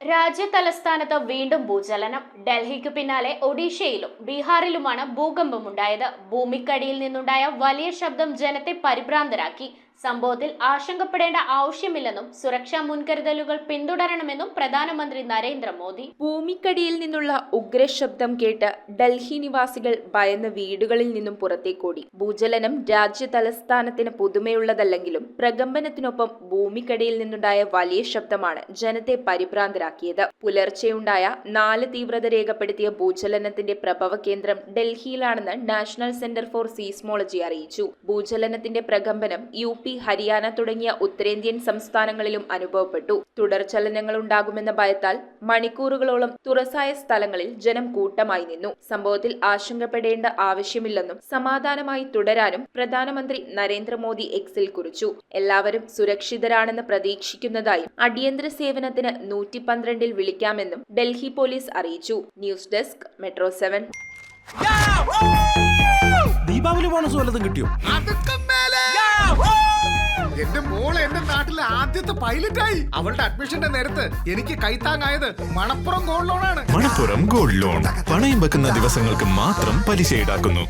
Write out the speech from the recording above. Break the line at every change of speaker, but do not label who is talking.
രാജ്യതലസ്ഥാനത്ത് വീണ്ടും ഭൂചലനം. ഡൽഹിക്ക് പിന്നാലെ ഒഡീഷയിലും ബീഹാറിലുമാണ് ഭൂകമ്പമുണ്ടായത്. ഭൂമിക്കടിയിൽ നിന്നുണ്ടായ വലിയ ശബ്ദം ജനത്തെ പരിഭ്രാന്തരാക്കി. സംഭവത്തിൽ ആശങ്കപ്പെടേണ്ട ആവശ്യമില്ലെന്നും സുരക്ഷാ മുൻകരുതലുകൾ പിന്തുടരണമെന്നും പ്രധാനമന്ത്രി നരേന്ദ്രമോദി.
ഭൂമിക്കടിയിൽ നിന്നുള്ള ഉഗ്രശബ്ദം കേട്ട് ഡൽഹി നിവാസികൾ ഭയന്ന് വീടുകളിൽ നിന്നും പുറത്തേക്കോടി. ഭൂചലനം രാജ്യ തലസ്ഥാനത്തിന് പുതുമയുള്ളതല്ലെങ്കിലും പ്രകമ്പനത്തിനൊപ്പം ഭൂമിക്കടിയിൽ നിന്നുണ്ടായ വലിയ ശബ്ദമാണ് ജനത്തെ പരിഭ്രാന്തരാക്കിയത്. പുലർച്ചെയുണ്ടായ 4 തീവ്രത രേഖപ്പെടുത്തിയ ഭൂചലനത്തിന്റെ പ്രഭവ കേന്ദ്രം ഡൽഹിയിലാണെന്ന് നാഷണൽ സെന്റർ ഫോർ സീസ്മോളജി അറിയിച്ചു. ഭൂചലനത്തിന്റെ പ്രകമ്പനം UP, ഹരിയാന തുടങ്ങിയ ഉത്തരേന്ത്യൻ സംസ്ഥാനങ്ങളിലും അനുഭവപ്പെട്ടു. തുടർചലനങ്ങൾ ഉണ്ടാകുമെന്ന ഭയത്താൽ മണിക്കൂറുകളോളം തുറസായ സ്ഥലങ്ങളിൽ ജനം കൂട്ടമായി നിന്നു. സംഭവത്തിൽ ആശങ്കപ്പെടേണ്ട ആവശ്യമില്ലെന്നും സമാധാനമായി തുടരാനും പ്രധാനമന്ത്രി നരേന്ദ്രമോദി എക്സിൽ കുറിച്ചു. എല്ലാവരും സുരക്ഷിതരാണെന്ന് പ്രതീക്ഷിക്കുന്നതായും അടിയന്തര സേവനത്തിന് 112 വിളിക്കാമെന്നും ഡൽഹി പോലീസ് അറിയിച്ചു. News desk metro 7.
Deepavali bonus വല്ലതും കിട്ടിയോ?
എന്റെ മോളെ എന്റെ നാട്ടിലെ ആദ്യത്തെ പൈലറ്റായി. അവളുടെ അഡ്മിഷന്റെ നേരത്ത് എനിക്ക് കൈത്താങ്ങായത് മണപ്പുറം ഗോൾഡ് ലോണാണ്.
മണപ്പുറം ഗോൾഡ് ലോൺ പണയം വെക്കുന്ന ദിവസങ്ങൾക്ക് മാത്രം പലിശ ഈടാക്കുന്നു.